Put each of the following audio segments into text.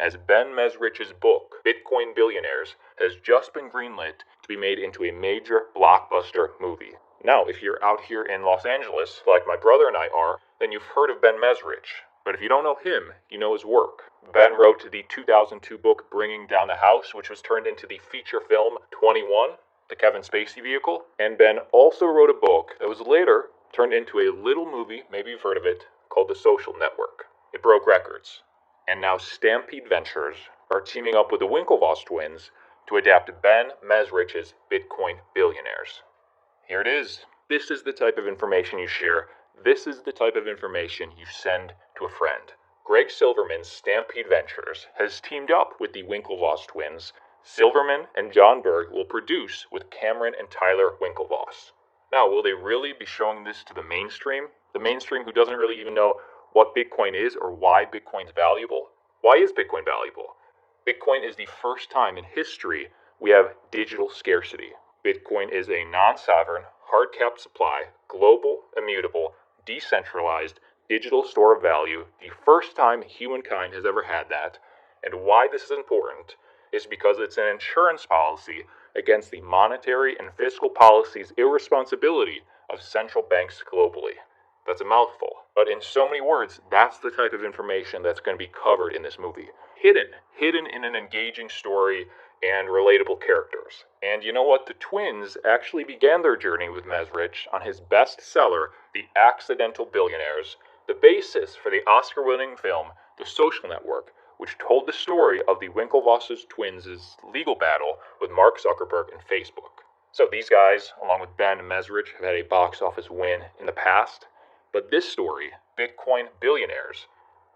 as Ben Mesrich's book, Bitcoin Billionaires, has just been greenlit to be made into a major blockbuster movie. Now, if you're out here in Los Angeles, like my brother and I are, then you've heard of Ben Mesrich. But if you don't know him, you know his work. Ben wrote the 2002 book Bringing Down the House, which was turned into the feature film 21, the Kevin Spacey vehicle. And Ben also wrote a book that was later turned into a little movie, maybe you've heard of it, called The Social Network. It broke records. And now Stampede Ventures are teaming up with the Winklevoss twins to adapt Ben Mesrich's Bitcoin Billionaires. Here it is. This is the type of information you share. This is the type of information you send to a friend. Greg Silverman's Stampede Ventures has teamed up with the Winklevoss twins. Silverman and John Berg will produce with Cameron and Tyler Winklevoss. Now, will they really be showing this to the mainstream? The mainstream who doesn't really even know what Bitcoin is or why Bitcoin's valuable? Why is Bitcoin valuable? Bitcoin is the first time in history we have digital scarcity. Bitcoin is a non-sovereign, hard-capped supply, global, immutable, decentralized, digital store of value, the first time humankind has ever had that. And why this is important is because it's an insurance policy against the monetary and fiscal policies irresponsibility of central banks globally. That's a mouthful. But in so many words, that's the type of information that's going to be covered in this movie. Hidden in an engaging story and relatable characters. And you know what? The twins actually began their journey with Mesrich on his bestseller, The Accidental Billionaires, the basis for the Oscar-winning film, The Social Network, which told the story of the Winklevoss twins' legal battle with Mark Zuckerberg and Facebook. So these guys, along with Ben Mesrich, have had a box office win in the past. But this story, Bitcoin Billionaires,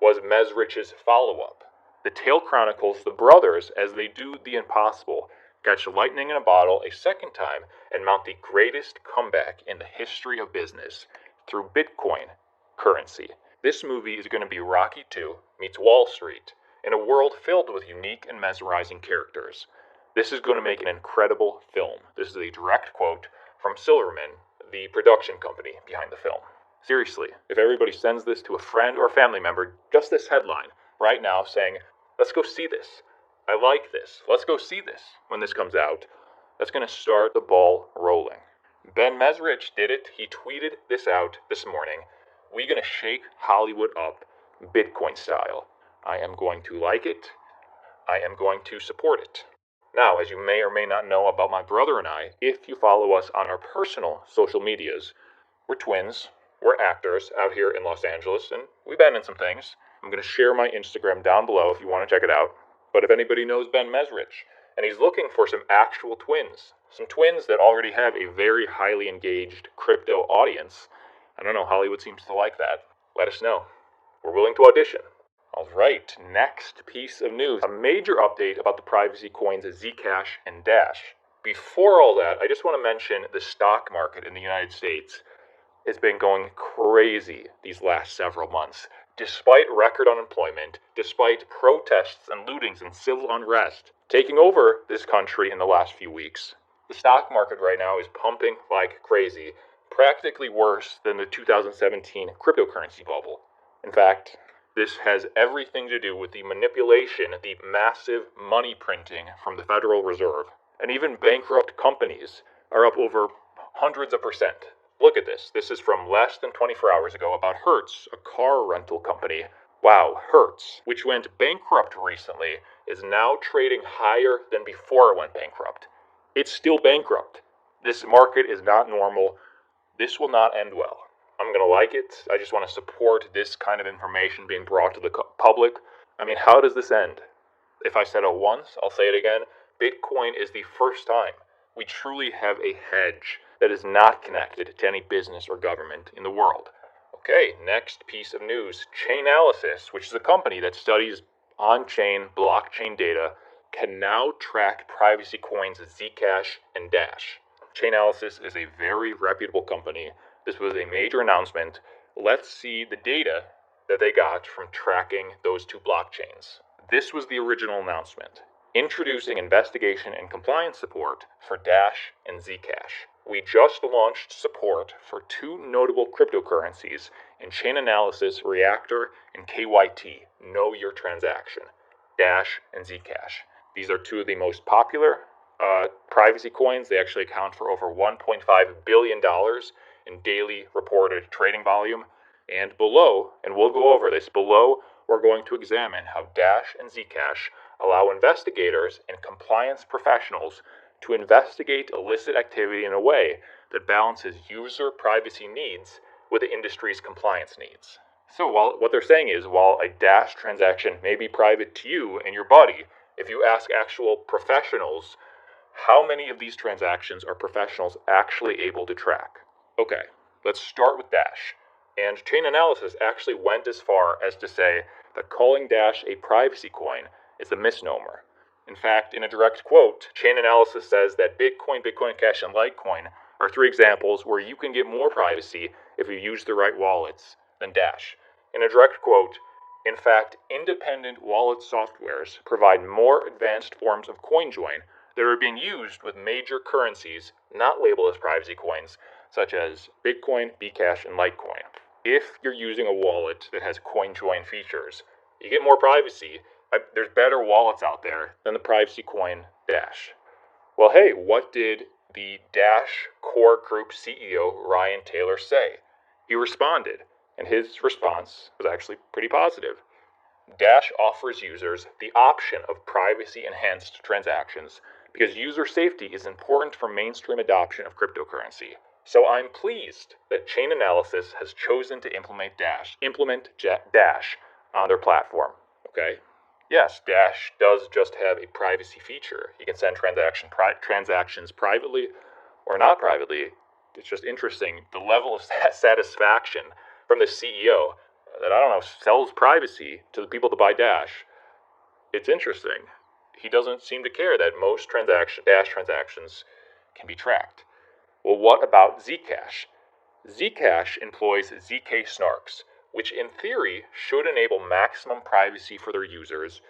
was Mesrich's follow-up. The tale chronicles the brothers as they do the impossible, catch lightning in a bottle a second time, and mount the greatest comeback in the history of business through Bitcoin currency. This movie is going to be Rocky II meets Wall Street in a world filled with unique and mesmerizing characters. This is going to make an incredible film. This is a direct quote from Silverman, the production company behind the film. Seriously, if everybody sends this to a friend or family member, just this headline right now saying, let's go see this. I like this. Let's go see this when this comes out. That's going to start the ball rolling. Ben Mesrich did it. He tweeted this out this morning. We're going to shake Hollywood up Bitcoin style. I am going to like it. I am going to support it. Now, as you may or may not know about my brother and I, if you follow us on our personal social medias, we're twins. We're actors out here in Los Angeles, and we've been in some things. I'm going to share my Instagram down below if you want to check it out. But if anybody knows Ben Mesrich, and he's looking for some actual twins, some twins that already have a very highly engaged crypto audience, I don't know, Hollywood seems to like that. Let us know. We're willing to audition. All right, next piece of news. A major update about the privacy coins Zcash and Dash. Before all that, I just want to mention the stock market in the United States has been going crazy these last several months. Despite record unemployment, despite protests and lootings and civil unrest taking over this country in the last few weeks, the stock market right now is pumping like crazy, practically worse than the 2017 cryptocurrency bubble. In fact, this has everything to do with the manipulation, the massive money printing from the Federal Reserve. And even bankrupt companies are up over hundreds of percent. Look at this. This is from less than 24 hours ago about Hertz, a car rental company. Wow, Hertz, which went bankrupt recently, is now trading higher than before it went bankrupt. It's still bankrupt. This market is not normal. This will not end well. I'm going to like it. I just want to support this kind of information being brought to the public. I mean, how does this end? If I said it once, I'll say it again. Bitcoin is the first time we truly have a hedge that is not connected to any business or government in the world. Okay, next piece of news. Chainalysis, which is a company that studies on-chain blockchain data, can now track privacy coins Zcash and Dash. Chainalysis is a very reputable company. This was a major announcement. Let's see the data that they got from tracking those two blockchains. This was the original announcement. Introducing investigation and compliance support for Dash and Zcash. We just launched support for two notable cryptocurrencies in Chainalysis Reactor and KYT, Know Your Transaction. Dash and Zcash. These are two of the most popular privacy coins. They actually account for over $1.5 billion in daily reported trading volume. And below, and we'll go over this, below we're going to examine how Dash and Zcash allow investigators and compliance professionals to investigate illicit activity in a way that balances user privacy needs with the industry's compliance needs. So what they're saying is, while a Dash transaction may be private to you and your buddy, if you ask actual professionals, how many of these transactions are professionals actually able to track? Okay, let's start with Dash. And Chainalysis actually went as far as to say that calling Dash a privacy coin is a misnomer. In fact, in a direct quote, Chainalysis says that Bitcoin, Bitcoin Cash, and Litecoin are three examples where you can get more privacy if you use the right wallets than Dash. In a direct quote, in fact, independent wallet softwares provide more advanced forms of CoinJoin that are being used with major currencies not labeled as privacy coins, such as Bitcoin, Bcash, and Litecoin. If you're using a wallet that has CoinJoin features, you get more privacy. There's better wallets out there than the privacy coin Dash. Well, hey, what did the Dash Core Group CEO Ryan Taylor say? He responded, and his response was actually pretty positive. Dash offers users the option of privacy-enhanced transactions because user safety is important for mainstream adoption of cryptocurrency. So I'm pleased that Chainalysis has chosen to implement Dash on their platform. Okay? Yes, Dash does just have a privacy feature. You can send transactions privately or not privately. It's just interesting the level of satisfaction from the CEO that, I don't know, sells privacy to the people that buy Dash. It's interesting. He doesn't seem to care that most Dash transactions can be tracked. Well, what about Zcash? Zcash employs ZK snarks, which in theory should enable maximum privacy for their users,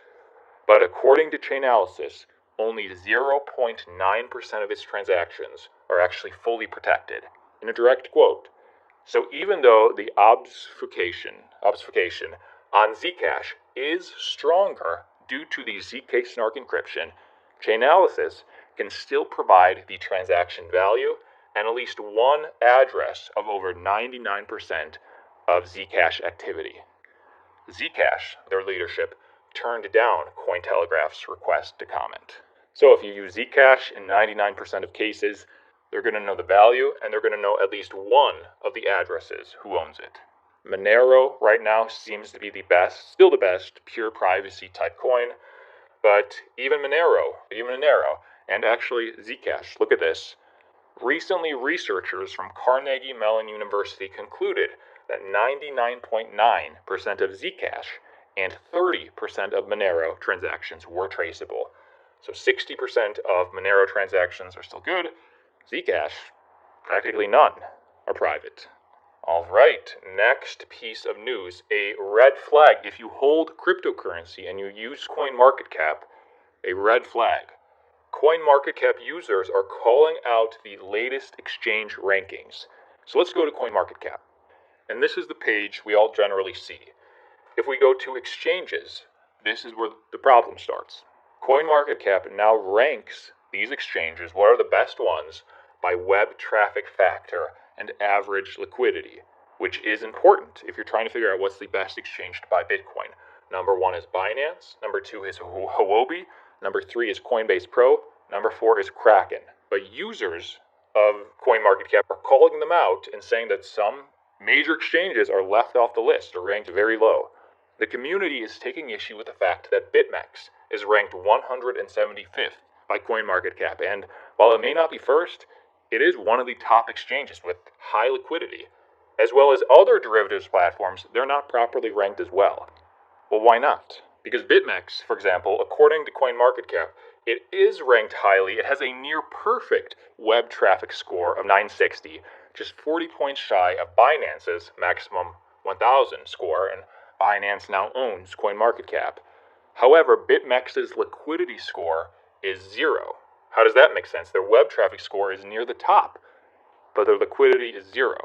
but according to Chainalysis, only 0.9% of its transactions are actually fully protected. In a direct quote, so even though the obfuscation on Zcash is stronger due to the ZK snark encryption, Chainalysis can still provide the transaction value and at least one address of over 99% of Zcash activity. Zcash, their leadership, turned down Cointelegraph's request to comment. So if you use Zcash in 99% of cases, they're going to know the value, and they're going to know at least one of the addresses who owns it. Monero right now seems to be still the best pure privacy type coin, but even Monero, and actually Zcash, look at this. Recently, researchers from Carnegie Mellon University concluded that 99.9% of Zcash and 30% of Monero transactions were traceable. So 60% of Monero transactions are still good. Zcash, practically none are private. All right, next piece of news. A red flag. If you hold cryptocurrency and you use CoinMarketCap, a red flag. CoinMarketCap users are calling out the latest exchange rankings. So let's go to CoinMarketCap. And this is the page we all generally see. If we go to exchanges, this is where the problem starts. CoinMarketCap now ranks these exchanges, what are the best ones, by web traffic factor and average liquidity, which is important if you're trying to figure out what's the best exchange to buy Bitcoin. Number 1 is Binance, number 2 is Huobi, number 3 is Coinbase Pro, number 4 is Kraken. But users of CoinMarketCap are calling them out and saying that some major exchanges are left off the list or ranked very low. The community is taking issue with the fact that BitMEX is ranked 175th by CoinMarketCap, and while it may not be first, it is one of the top exchanges with high liquidity. As well as other derivatives platforms, they're not properly ranked as well. Well, why not? Because BitMEX, for example, according to CoinMarketCap, it is ranked highly. It has a near perfect web traffic score of 960, just 40 points shy of Binance's maximum 1000 score, and Binance now owns CoinMarketCap. However, BitMEX's liquidity score is 0. How does that make sense? Their web traffic score is near the top, but their liquidity is 0.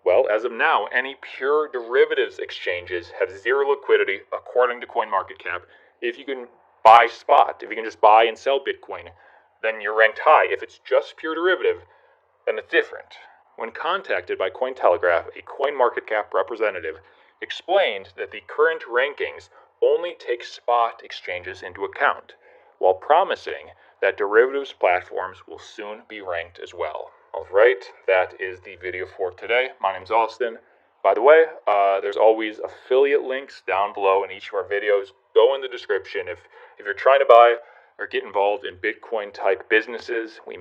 Well, as of now, any pure derivatives exchanges have 0 liquidity according to CoinMarketCap, If you can buy spot, if you can just buy and sell Bitcoin, then you're ranked high. If it's just pure derivative, then it's different. When contacted by Cointelegraph, a CoinMarketCap representative explained that the current rankings only take spot exchanges into account, while promising that derivatives platforms will soon be ranked as well. Alright, that is the video for today. My name's Austin. By the way, there's always affiliate links down below in each of our videos. Go in the description if you're trying to buy or get involved in Bitcoin type businesses. We